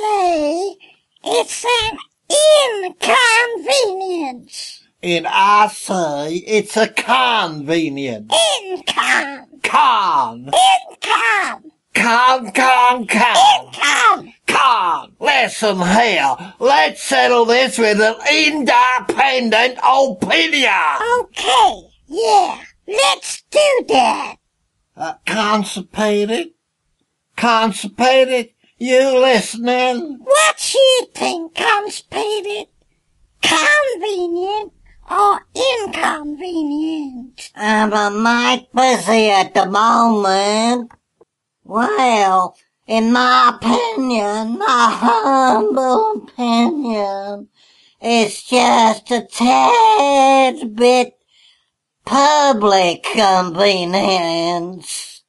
say it's an inconvenience. And I say it's a convenience. Income. Con. Income. Con. Income. Con. Listen here. Let's settle this with an independent opinion. Okay, yeah, let's do that. Constipated? Constipated? You listening? What you think, constipated? Convenient or inconvenient? I'm a mite busy at the moment. Well, in my opinion, my humble opinion, it's just a tad bit public convenience.